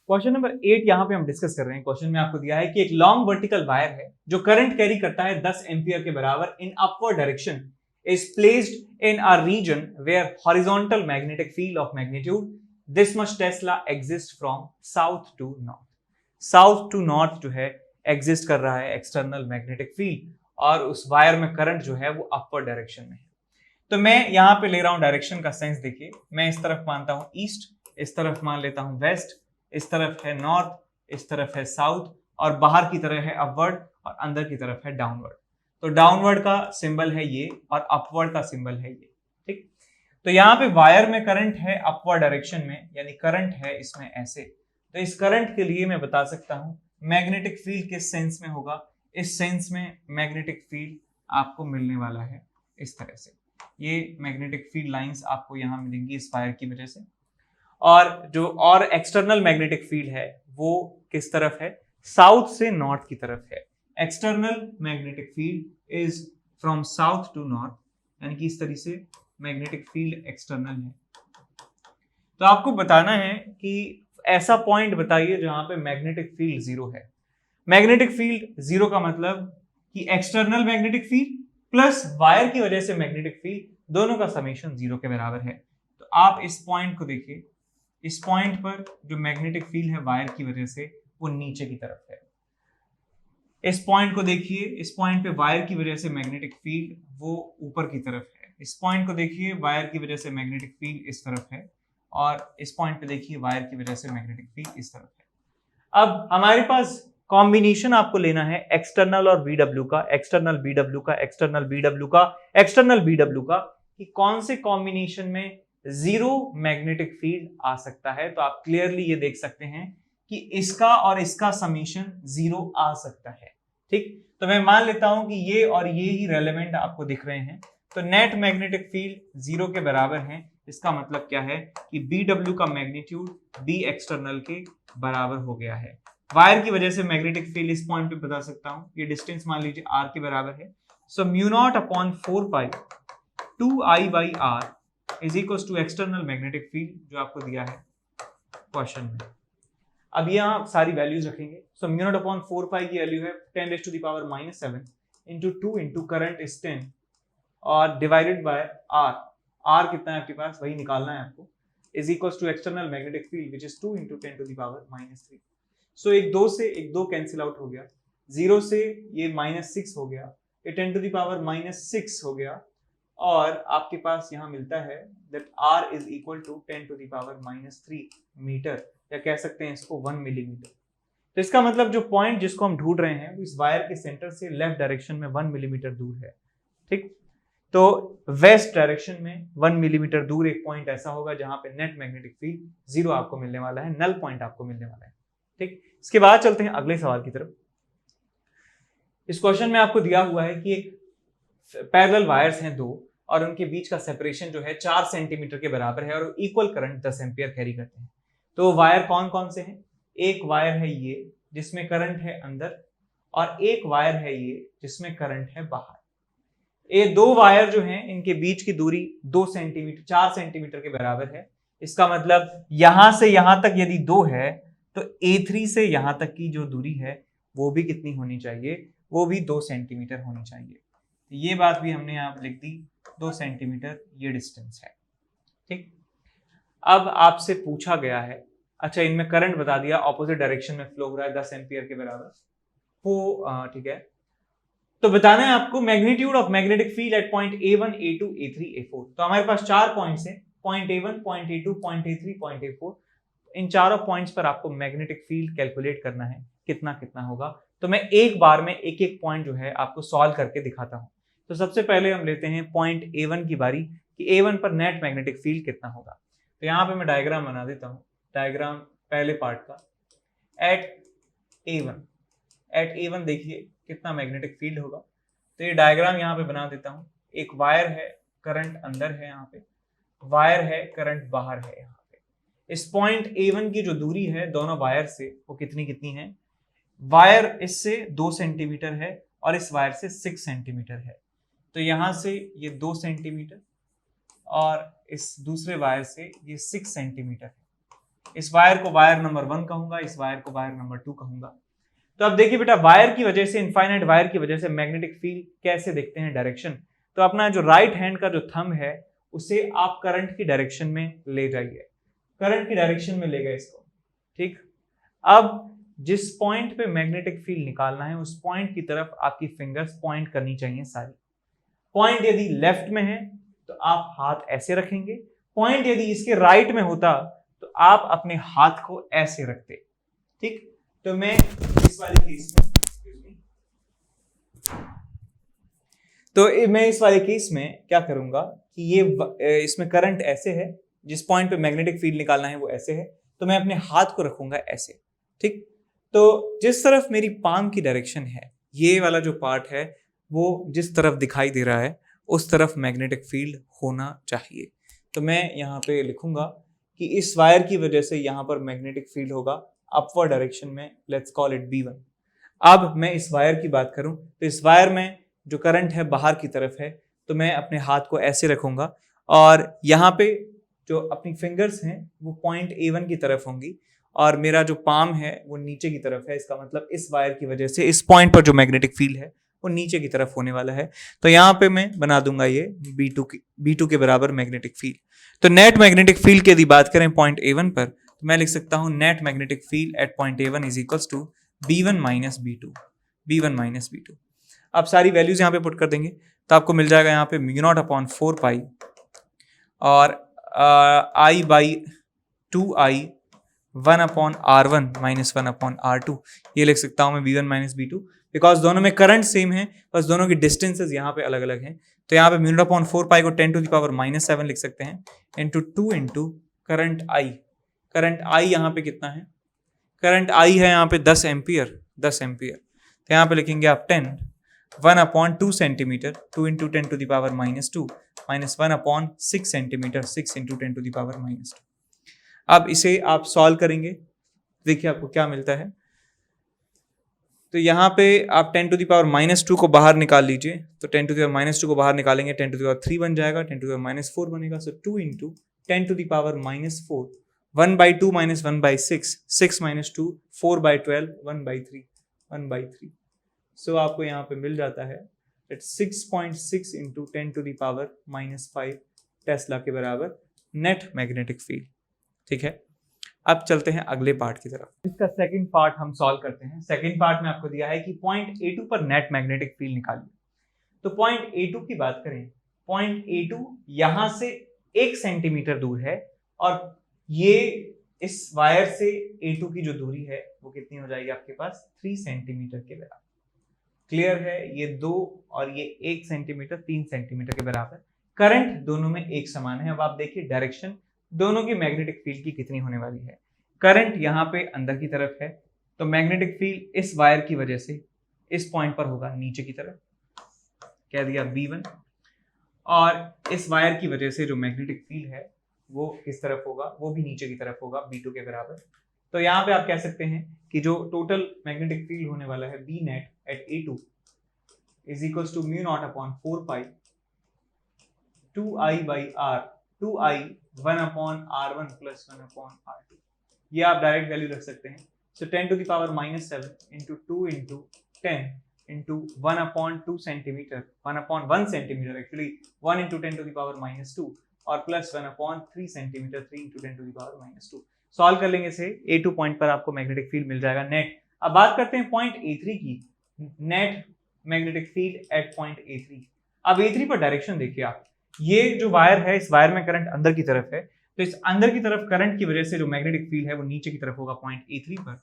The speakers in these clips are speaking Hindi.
क्वेश्चन नंबर 8 यहाँ पे हम डिस्कस कर रहे हैं। क्वेश्चन में आपको दिया है कि एक लॉन्ग वर्टिकल वायर है जो करंट कैरी करता है 10 एम्पियर के बराबर in upward direction is placed in a region where horizontal magnetic field of magnitude this much Tesla exists from south to north. South to north जो है एग्जिस्ट कर रहा है एक्सटर्नल मैग्नेटिक फील्ड और उस वायर में करंट जो है वो अपवर्ड डायरेक्शन में है। तो मैं यहाँ पे ले रहा हूँ डायरेक्शन का सेंस। देखिए, मैं इस तरफ मानता हूँ ईस्ट, इस तरफ मान लेता हूँ वेस्ट, इस तरफ है नॉर्थ, इस तरफ है साउथ और बाहर की तरफ है अपवर्ड और अंदर की तरफ है डाउनवर्ड। तो डाउनवर्ड का सिंबल है ये और अपवर्ड का सिंबल है ये। ठीक, तो यहाँ पे वायर में करंट है अपवर्ड डायरेक्शन में, यानी करंट है इसमें ऐसे। तो इस करंट के लिए मैं बता सकता हूं मैग्नेटिक फील्ड किस सेंस में होगा। इस सेंस में मैग्नेटिक फील्ड आपको मिलने वाला है इस तरह से। ये मैग्नेटिक फील्ड लाइंस आपको यहां मिलेंगी इस वायर की वजह से। और जो और एक्सटर्नल मैग्नेटिक फील्ड है वो किस तरफ है, साउथ से नॉर्थ की तरफ है। External magnetic field is from south to north, यानी कि इस तरह से मैग्नेटिक फील्ड एक्सटर्नल है। तो आपको बताना है कि ऐसा पॉइंट बताइए जहां पे मैग्नेटिक फील्ड जीरो है। मैग्नेटिक फील्ड जीरो का मतलब कि external magnetic field plus wire की वजह से मैग्नेटिक फील्ड दोनों का समेशन जीरो के बराबर है। तो आप इस पॉइंट को देखिए, इस पॉइंट पर जो मैग्नेटिक फील्ड है वायर की वजह से वो नीचे की तरफ है। इस पॉइंट को देखिए, इस पॉइंट पे वायर की वजह से मैग्नेटिक फील्ड वो ऊपर की तरफ है। इस पॉइंट को देखिए, वायर की वजह से मैग्नेटिक फील्ड इस तरफ है और इस पॉइंट पे देखिए वायर की वजह से मैग्नेटिक फील्ड इस तरफ है। अब हमारे पास कॉम्बिनेशन आपको लेना है एक्सटर्नल और बीडब्ल्यू का, एक्सटर्नल बीडब्ल्यू का, एक्सटर्नल बीडब्ल्यू का, एक्सटर्नल बीडब्ल्यू का, कि कौन से कॉम्बिनेशन में जीरो मैग्नेटिक फील्ड आ सकता है। तो आप क्लियरली ये देख सकते हैं कि इसका और इसका समीशन जीरो आ सकता है। ठीक, तो मैं मान लेता हूं कि ये और ये ही रेलेवेंट आपको दिख रहे हैं। तो नेट मैग्नेटिक फील्ड जीरो के बराबर है। इसका मतलब क्या है कि BW का मैग्नीट्यूड B एक्सटर्नल के बराबर हो गया है। वायर की वजह से मैग्नेटिक फील्ड इस पॉइंट पे बता सकता हूं, ये डिस्टेंस मान लीजिए r के बराबर है। So mu naught upon 4 pi 2I by r is equal to external magnetic field जो आपको दिया है क्वेश्चन में। अब यहाँ सारी वैल्यूज रखेंगे। So mu naught upon 4 pi की वैल्यू है 10 raise to the power -7 into 2 into current is 10 और डिवाइडेड बाय r। r कितना है आपके पास, वही निकालना है आपको, is equals to external magnetic field which is 2 into 10 to the power -3। So एक दो से एक दो कैंसिल आउट हो गया, 0 से ये -6 हो गया, ये 10 टू द पावर -6 हो गया और आपके पास यहाँ मिलता है that r is equal to 10 to the power -3 metre, या कह सकते हैं इसको 1 मिलीमीटर। तो इसका मतलब जो पॉइंट जिसको हम ढूंढ रहे हैं वो इस वायर के सेंटर से लेफ्ट डायरेक्शन में 1 मिलीमीटर दूर है। ठीक, तो वेस्ट डायरेक्शन में 1 मिलीमीटर दूर एक पॉइंट ऐसा होगा जहां पे नेट मैग्नेटिक फील्ड जीरो आपको मिलने वाला है, नल पॉइंट आपको मिलने वाला है। ठीक, इसके बाद चलते हैं अगले सवाल की तरफ। इस क्वेश्चन में आपको दिया हुआ है कि एक पैरेलल वायर्स हैं दो और उनके बीच का सेपरेशन जो है 4 सेंटीमीटर के बराबर है और इक्वल करंट 10 एम्पियर कैरी करते हैं। तो वायर कौन कौन से हैं? एक वायर है ये जिसमें करंट है अंदर और एक वायर है ये जिसमें करंट है बाहर। ये दो वायर जो हैं इनके बीच की दूरी 2 सेंटीमीटर 4 सेंटीमीटर के बराबर है। इसका मतलब यहां से यहां तक यदि 2 है तो A3 से यहां तक की जो दूरी है वो भी कितनी होनी चाहिए, वो भी 2 सेंटीमीटर होनी चाहिए। ये बात भी हमने यहाँ लिख दी, 2 सेंटीमीटर ये डिस्टेंस है। ठीक, अब आपसे पूछा गया है, अच्छा इनमें करंट बता दिया, ऑपोजिट डायरेक्शन में फ्लो हो रहा है 10 एम्पियर के बराबर वो, ठीक है। तो बताना है आपको magnitude of magnetic field at point A1, A2, A3, A4। तो हमारे पास 4 पॉइंट्स हैं, point A1, point A2, point A3, point A4। इन चारों पॉइंट्स पर आपको मैग्नेटिक फील्ड कैलकुलेट करना है कितना कितना होगा। तो मैं एक बार में एक एक पॉइंट जो है आपको सॉल्व करके दिखाता हूं। तो सबसे पहले हम लेते हैं पॉइंट A1 की बारी कि A1 पर नेट मैग्नेटिक फील्ड कितना होगा। तो यहाँ पे मैं डायग्राम बना देता हूँ, डायग्राम पहले पार्ट का। एट A1 देखिए कितना मैग्नेटिक फील्ड होगा। तो ये डायग्राम यहाँ पे बना देता हूँ। एक वायर है, करंट अंदर है, यहाँ पे वायर है, करंट बाहर है। यहाँ पे इस पॉइंट A1 की जो दूरी है दोनों वायर से वो कितनी कितनी है, वायर इससे 2 सेंटीमीटर है और इस वायर से 6 सेंटीमीटर है। तो यहां से ये 2 सेंटीमीटर और इस दूसरे वायर से ये 6 सेंटीमीटर है। इस वायर को वायर नंबर 1 कहूंगा, इस वायर को वायर नंबर 2 कहूंगा। तो अब देखिए बेटा, वायर की वजह से, इनफाइनाइट वायर की वजह से मैग्नेटिक फील्ड कैसे देखते हैं, डायरेक्शन। तो अपना जो राइट हैंड का जो थंब है उसे आप करंट की डायरेक्शन में ले जाइए, करंट की डायरेक्शन में ले गए इसको, ठीक। अब जिस पॉइंट पे मैग्नेटिक फील्ड निकालना है उस पॉइंट की तरफ आपकी फिंगर्स पॉइंट करनी चाहिए सारी। पॉइंट यदि लेफ्ट में है तो आप हाथ ऐसे रखेंगे, पॉइंट यदि इसके राइट में होता तो आप अपने हाथ को ऐसे रखते, ठीक। तो मैं इस वाले केस में क्या करूंगा कि ये इसमें करंट ऐसे है, जिस पॉइंट पे मैग्नेटिक फील्ड निकालना है वो ऐसे है, तो मैं अपने हाथ को रखूंगा ऐसे, ठीक। तो जिस तरफ मेरी पाम की डायरेक्शन है, ये वाला जो पार्ट है वो जिस तरफ दिखाई दे रहा है उस तरफ मैग्नेटिक फील्ड होना चाहिए। तो मैं यहाँ पे लिखूंगा कि इस वायर की वजह से यहाँ पर मैग्नेटिक फील्ड होगा अपवर्ड डायरेक्शन में, लेट्स कॉल इट B1। अब मैं इस वायर की बात करूं तो इस वायर में जो करंट है बाहर की तरफ है, तो मैं अपने हाथ को ऐसे रखूंगा और यहाँ पे जो अपनी फिंगर्स हैं वो पॉइंट A1 की तरफ होंगी और मेरा जो पाम है वो नीचे की तरफ है। इसका मतलब इस वायर की वजह से इस पॉइंट पर जो मैग्नेटिक फील्ड है वो नीचे की तरफ होने वाला है। तो यहाँ पे मैं बना दूंगा ये B2 के बराबर मैग्नेटिक फील्ड। तो नेट मैग्नेटिक फील्ड की यदि बात करें पॉइंट A1 पर, तो मैं लिख सकता हूँ net magnetic field at point A1 is equals to B1 minus B2। आप सारी वैल्यूज यहाँ पे पुट कर देंगे तो आपको मिल जाएगा यहाँ पे μ0/4 पाई और I by 2I 1/R1 minus 1/R2। ये लिख सकता हूँ मैं B1 माइनस B2, बिकॉज दोनों में करंट सेम है, बस दोनों की डिस्टेंसेस यहाँ पे अलग अलग हैं। तो यहाँ पे μ0/4 पाई को 10⁻⁻7 लिख सकते हैं into 2 into current I। Current I यहाँ पे कितना है, करंट I है यहाँ पे 10 एम्पियर। तो यहाँ पे लिखेंगे आप 10 1/2 centimetre 2 into 10⁻⁻2 minus 1/6 centimetre 6 into 10⁻⁻2। अब इसे आप सॉल्व करेंगे, देखिए आपको क्या मिलता है। तो यहाँ पे आप 10⁻⁻2 को बाहर निकाल लीजिए, तो 10⁻⁻2 को बाहर निकालेंगे 10⁻³ बन जाएगा, 10⁻⁴ बनेगा। सो 2 इंटू 10⁻⁻4 1/2 माइनस 1/6 6 माइनस 2 4/12 1/3। सो आपको यहाँ पे मिल जाता है 6.6 इंटू 10⁻⁻5 टेस्ला के बराबर नेट मैग्नेटिक फील्ड, ठीक है। अब चलते हैं अगले पार्ट की तरफ। इसका सेकंड पार्ट हम सॉल्व करते हैं। सेकंड पार्ट में आपको दिया है कि पॉइंट A2 पर नेट मैग्नेटिक फील्ड निकालिए। तो पॉइंट A2 की बात करें, पॉइंट A2 यहां से 1 सेंटीमीटर दूर है और ये इस वायर से A2 की जो दूरी है वो कितनी हो जाएगी आपके पास, 3 सेंटीमीटर के बराबर। क्लियर है, ये 2 और ये 1 सेंटीमीटर 3 सेंटीमीटर के बराबर। करंट दोनों में एक समान है। अब आप देखिए डायरेक्शन दोनों की मैग्नेटिक फील्ड की कितनी होने वाली है। करंट यहाँ पे अंदर की तरफ है, तो मैग्नेटिक फील्ड इस वायर की वजह से इस पॉइंट पर होगा नीचे की तरफ, कह दिया B1, और इस वायर की वजह से जो मैग्नेटिक फील्ड है वो किस तरफ होगा, वो भी नीचे की तरफ होगा B2 के बराबर। तो यहाँ पे आप कह सकते हैं कि जो टोटल मैग्नेटिक फील्ड होने वाला है B net at A2 is equals to μ0/4 pi 2I by R 2I 1/R1 plus 1/R2। ये आप डायरेक्ट वैल्यू रख सकते हैं। So 10⁻⁻7 into 2 into 10 into 1/2 centimetre 1/1 centimetre actually 1 into 10⁻⁻2 और प्लस 1/3 सेंटीमीटर 3 इंटू 10⁻⁻2। सॉल्व कर लेंगे इसे, A2 पॉइंट पर आपको मैग्नेटिक फील्ड मिल जाएगा नेट। अब बात करते हैं पॉइंट A3 की, net magnetic field at point A3। अब A3 पर डायरेक्शन देखिए आप, ये जो वायर है इस वायर में करंट अंदर की तरफ है, तो इस अंदर की तरफ करंट की वजह से जो मैग्नेटिक फील्ड है वो नीचे की तरफ होगा पॉइंट A3 पर।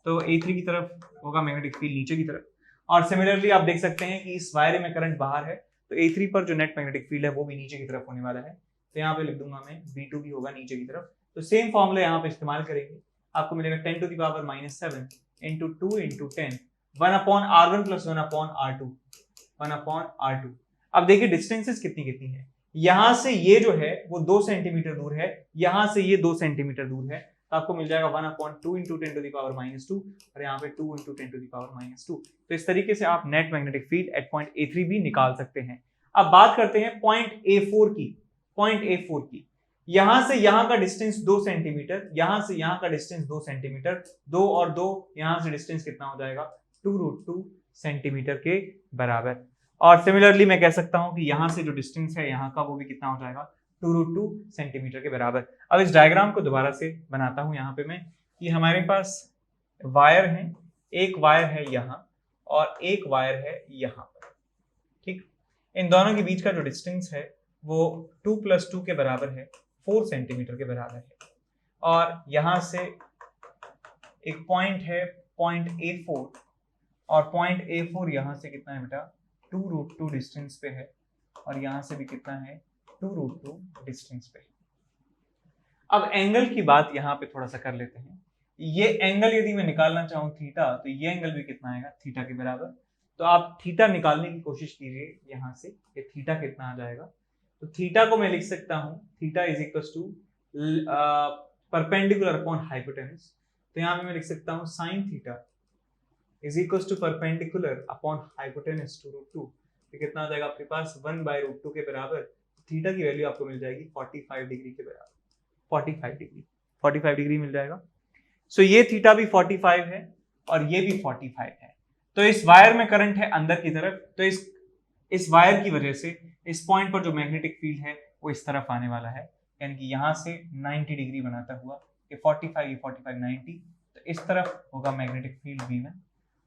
तो A3 की तरफ होगा मैग्नेटिक फील्ड नीचे की तरफ। और सिमिलरली आप देख सकते हैं कि इस वायर में करंट बाहर है, तो A3 पर जो नेट मैग्नेटिक फील्ड है वो भी नीचे की तरफ होने वाला है। तो यहाँ पे लिख दूंगा मैं B2 भी होगा नीचे की तरफ। तो सेम फॉर्मूला यहाँ पे इस्तेमाल करेंगे, आपको मिलेगा 10⁻⁻7 into 2 into 10 1/R1 plus 1/R2 1/R2। अब देखिए डिस्टेंसेस कितनी कितनी है, यहां से ये जो है वो 2 सेंटीमीटर दूर है, यहां से ये 2 सेंटीमीटर दूर है, तो आपको मिल जाएगा 1/2 इंटू 10⁻⁻2 और यहाँ पे 2 इंटू 10⁻⁻2। तो इस तरीके से आप net magnetic field at point A3 भी निकाल सकते हैं। अब बात करते हैं पॉइंट A4 की। पॉइंट A4 की, यहां से यहां का डिस्टेंस 2 सेंटीमीटर, यहां से यहां का डिस्टेंस 2 सेंटीमीटर, 2 और 2 यहां से डिस्टेंस कितना हो जाएगा 2√2 सेंटीमीटर के बराबर। और सिमिलरली मैं कह सकता हूं कि यहां से जो डिस्टेंस है यहां का वो भी कितना हो जाएगा 2√2 सेंटीमीटर के बराबर। अब इस डायग्राम को दोबारा से बनाता हूं यहाँ पे मैं, कि हमारे पास वायर है, एक वायर है यहाँ और एक वायर है यहाँ पर, ठीक। इन दोनों के बीच का जो डिस्टेंस है वो 2 + 2 के बराबर है, 4 सेंटीमीटर के बराबर है। और यहां से एक पॉइंट है पॉइंट A4 और पॉइंट A4 यहां से कितना है बेटा 2√2 डिस्टेंस पे है और यहां से भी कितना है 2√2 डिस्टेंस पे। अब एंगल की बात यहां पे थोड़ा सा कर लेते हैं। ये एंगल यदि मैं निकालना चाहूं थीटा, तो ये एंगल भी कितना आएगा थीटा के बराबर। तो आप थीटा निकालने की कोशिश कीजिए यहां से, ये थीटा कितना आ जाएगा। तो थीटा को मैं लिख सकता हूं, theta is equal to perpendicular upon hypotenuse. तो यहां पे मैं लिख सकता हूं sine theta is equal to perpendicular upon hypotenuse to √2। तो कितना आ जाएगा आपके पास 1/√2 के बराबर। थीटा की वैल्यू आपको मिल जाएगी 45 डिग्री के बराबर, 45 डिग्री मिल जाएगा। सो ये थीटा भी 45 है और ये भी 45 है। तो इस वायर में करंट है अंदर की तरफ, तो इस वायर की वजह से इस पॉइंट पर जो मैग्नेटिक फील्ड है वो इस तरफ आने वाला है, यानी कि यहां से 90 डिग्री बनाता हुआ, ये 45 90, तो इस तरफ होगा मैग्नेटिक फील्ड V1।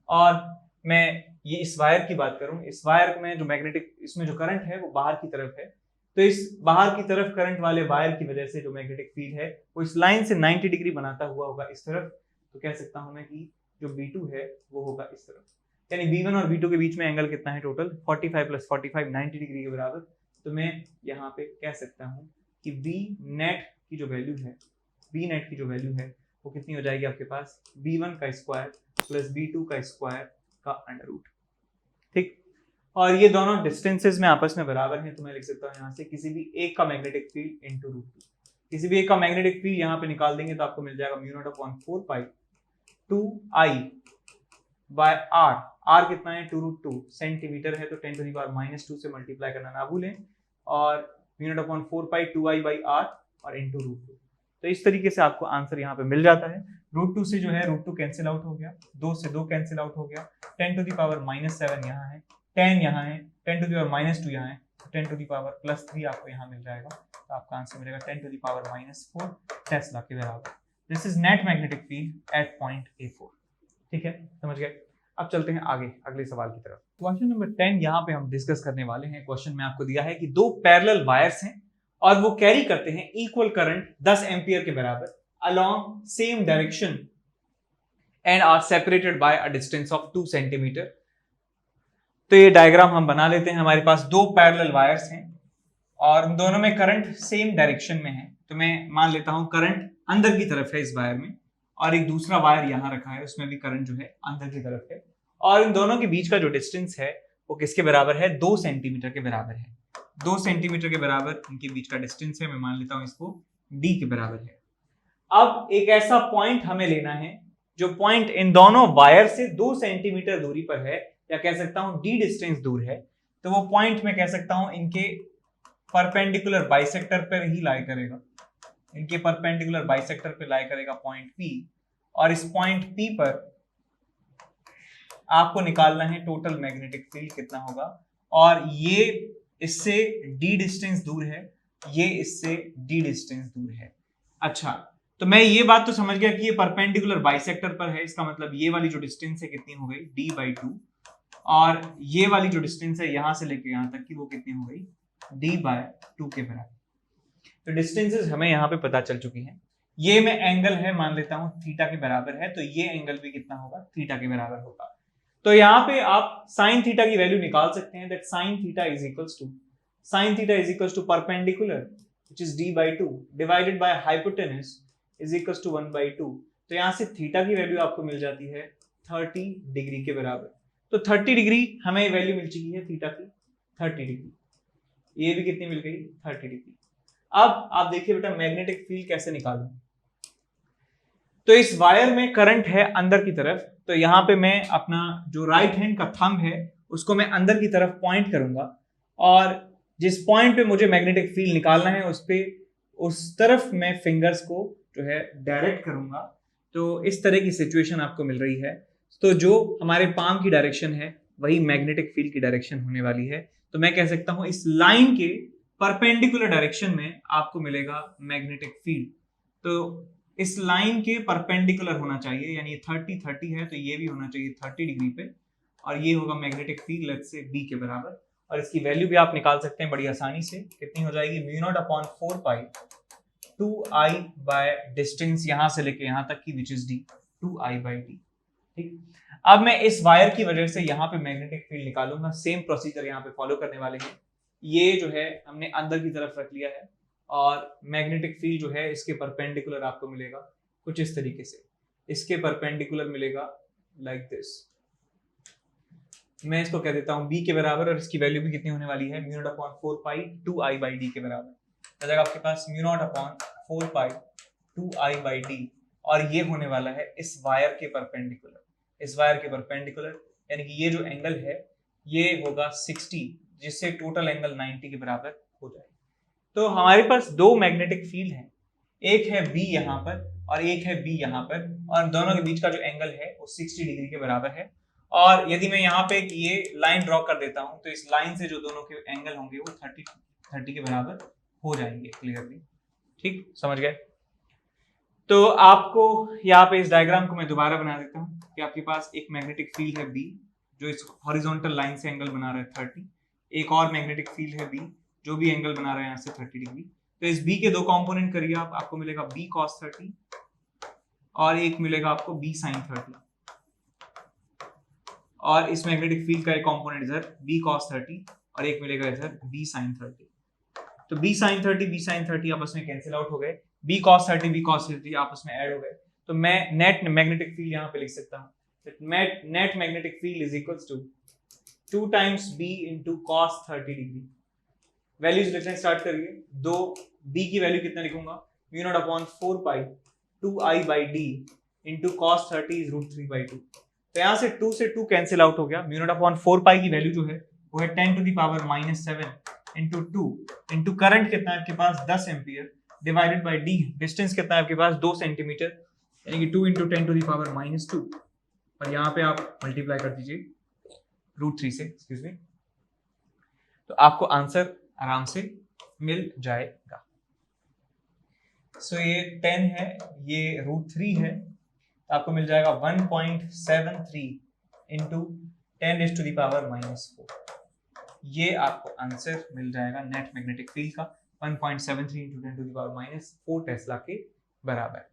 और मैं ये इस वायर की बात करूं, इस वायर में जो मैग्नेटिक, इसमें जो करंट है वो बाहर की तरफ है, तो इस बाहर की तरफ करंट वाले वायर की वजह से जो मैग्नेटिक फील्ड है वो इस लाइन से 90 डिग्री बनाता हुआ होगा इस तरफ। तो कह सकता हूं मैं कि जो V2 है वो होगा इस तरफ, यानी V1 और V2 के बीच में एंगल कितना है टोटल 45 + 45 90 डिग्री के बराबर। तो मैं यहाँ पे कह सकता हूँ कि V नेट की जो वैल्यू है वो कितनी हो जाएगी आपके पास V1 का स्क्वायर + V2 का स्क्वायर का अंडर रूट, ठीक। और ये दोनों डिस्टेंसेस में आपस में बराबर हैं, तो मैं लिख सकता हूँ यहाँ से किसी भी एक का मैग्नेटिक फील्ड इनटू √2, किसी भी एक का मैग्नेटिक फील्ड यहाँ पे निकाल देंगे तो आपको मिल जाएगा μ0/4π 2I/r। r कितना है 2√2 सेंटीमीटर है, तो 10⁻⁻2 से मल्टीप्लाई करना ना भूलें, और μ0/4π 2I/r और इनटू √2। तो इस तरीके से आपको आंसर यहाँ पे मिल जाता है। √2 से जो है √2 कैंसिल आउट हो गया, 2 से 2 कैंसिल आउट हो गया, 10⁻⁻7 यहाँ है, 10 यहाँ है, 10⁻⁻2 यहाँ है, 10⁻+3 आपको यहाँ मिल जाएगा। तो आपका आंसर मिलेगा 10⁻⁻4 टेस्ला के बराबर। This is net magnetic field at point A4, ठीक है, समझ गए। अब चलते हैं आगे अगले सवाल की तरफ। क्वेश्चन नंबर 10 यहाँ पे हम डिस्कस करने वाले हैं। क्वेश्चन में आपको दिया है कि दो पैरेलल वायर्स हैं और वो कैरी करते हैं इक्वल करंट 10 एम्पियर के बराबर along same direction and are separated by a distance of 2 centimetre. तो ये डायग्राम हम बना लेते हैं। हमारे पास दो पैरेलल वायर्स हैं और उन दोनों में करंट सेम डायरेक्शन में है। तो मैं मान लेता हूं करंट अंदर की तरफ है इस वायर में, और एक दूसरा वायर यहां रखा है, उसमें भी करंट जो है अंदर की तरफ है, और इन दोनों के बीच का जो डिस्टेंस है वो किसके बराबर है 2 सेंटीमीटर के बराबर है। 2 सेंटीमीटर के बराबर इनके बीच का डिस्टेंस है, मैं मान लेता हूं इसको d के बराबर है। अब एक ऐसा पॉइंट हमें लेना है जो पॉइंट इन दोनों वायर से 2 सेंटीमीटर दूरी पर है, या कह सकता हूं d डिस्टेंस दूर है। तो वो पॉइंट मैं कह सकता हूं इनके परपेंडिकुलर बाइसेक्टर पर ही लाई करेगा, इनके परपेंडिकुलर बाइसेक्टर पे लाई करेगा पॉइंट P, और इस पॉइंट P पर आपको निकालना है टोटल मैग्नेटिक फील्ड कितना होगा। और ये इससे d डिस्टेंस दूर है, ये इससे d डिस्टेंस दूर है। अच्छा, तो मैं ये बात तो समझ गया कि ये परपेंडिकुलर बाइसेक्टर पर है, इसका मतलब ये वाली जो डिस्टेंस है कितनी हो गई d/2, और ये वाली जो डिस्टेंस है यहां से लेके यहां तक की वो कितनी हो गई d/2 के बराबर। तो डिस्टेंसेस हमें यहाँ पे पता चल चुकी हैं। ये मैं एंगल है मान लेता हूं थीटा के बराबर है, तो ये एंगल भी कितना होगा थीटा के बराबर होगा। तो यहाँ पे आप साइन थीटा की वैल्यू निकाल सकते हैं, that sine theta is equals to perpendicular which is d/2 divided by hypotenuse is equals to 1/2। तो यहाँ से थीटा की वैल्यू आपको मिल जाती है 30 डिग्री के बराबर। तो 30 डिग्री हमें वैल्यू मिल चुकी है थीटा की, 30 डिग्री। ये भी कितनी मिल गई 30 डिग्री। अब आप देखिए बेटा मैग्नेटिक फील्ड कैसे निकालूं। तो इस वायर में करंट है अंदर की तरफ, तो यहां पे मैं अपना जो राइट हैंड का थंब है उसको मैं अंदर की तरफ पॉइंट करूंगा, और जिस पॉइंट पे मुझे मैग्नेटिक फील्ड निकालना है उस तरफ मैं फिंगर्स को जो है डायरेक्ट करूंगा, तो इस तरह की सिचुएशन आपको मिल रही है। तो जो हमारे पाम की डायरेक्शन है वही मैग्नेटिक फील्ड की डायरेक्शन होने वाली है। तो मैं कह सकता हूं इस लाइन के परपेंडिकुलर डायरेक्शन में आपको मिलेगा मैग्नेटिक फील्ड। तो इस लाइन के परपेंडिकुलर होना चाहिए, यानी 30-30 है तो ये भी होना चाहिए 30 डिग्री पे, और ये होगा magnetic field let's say be के बराबर। और इसकी वैल्यू भी आप निकाल सकते हैं बड़ी आसानी से। कितनी हो जाएगी? μ0/4 पाई 2i बाय डिस्टेंस यहां से लेके यहां तक की विच इज डी, 2i/d। ठीक, अब मैं इस वायर की वजह से यहाँ पे मैग्नेटिक फील्ड निकालूंगा। सेम प्रोसीजर यहाँ पे फॉलो करने वाले हैं। ये जो है हमने अंदर की तरफ रख लिया है और मैग्नेटिक फील्ड जो है इसके परपेंडिकुलर आपको मिलेगा कुछ इस तरीके से। इसके परपेंडिकुलर मिलेगा लाइक दिस। मैं इसको कह देता हूँ b के बराबर, और इसकी वैल्यू भी कितनी होने वाली है? μ0/4 पाई 2i/d के बराबर। तो जाएगा आपके पास μ0/4 पाई 2i/d, और ये होने वाला है इस वायर के परपेंडिकुलर। इस वायर के परपेंडिकुलर यानी कि ये जो एंगल है ये होगा 60, जिससे टोटल एंगल 90 के बराबर हो जाएगा। तो हमारे पास दो मैग्नेटिक फील्ड हैं, एक है B यहाँ पर और एक है B यहाँ पर, और दोनों के बीच का जो एंगल है वो 60 डिग्री के बराबर है। और यदि मैं यहाँ पे ये लाइन ड्रॉ कर देता हूँ तो इस लाइन से जो दोनों के एंगल होंगे वो 30 के बराबर हो जाएंगे क्लियरली। ठीक, समझ गए? तो आपको यहाँ पे इस डायग्राम को मैं दोबारा बना देता हूँ कि आपके पास एक मैग्नेटिक फील्ड है B जो इस हॉरिजॉन्टल लाइन से एंगल बना रहा है 30, एक और मैग्नेटिक फील्ड है B जो भी एंगल बना रहा है यहाँ से 30 डिग्री। तो इस B के दो कंपोनेंट करिए आप, आपको मिलेगा B cos 30 और एक मिलेगा आपको B sin 30, और इस मैग्नेटिक फील्ड का एक कंपोनेंट इधर B cos 30 और एक मिलेगा इधर B sin 30। तो B sin 30 आपस में कैंसिल आउट हो गए, B cos 30 आपस में ऐड हो गए। तो मैं नेट मैग्नेटिक फील्ड यहाँ पे लिख सकता हूँ, net magnetic field is equals to 2 times B into cos 30 degree. Values लिखना स्टार्ट करिए। दो B की वैल्यू कितना लिखूंगा? μ0/4 पाई 2i/d into cos 30 is √3/2। तो यहाँ से 2 से 2 कैंसिल आउट हो गया। μ0/4 पाई की वैल्यू जो है वो है 10⁻⁻7 into 2 into करंट कितना है आपके पास? 10 ampere divided by d, distance कितना है आपके पास? 2 सेंटीमीटर, यानी कि 2 into 10⁻⁻2, और यहाँ पे आप मल्टीप्लाई कर दीजिए √3 से, एक्सक्यूज मी, तो आपको आंसर आराम से मिल जाएगा। सो ये 10 है, ये √3 है, तो आपको मिल जाएगा 1.73 into 10⁻⁻4। ये आपको आंसर मिल जाएगा नेट मैग्नेटिक फील्ड का 1.73 into 10⁻⁻4 टेस्ला के बराबर।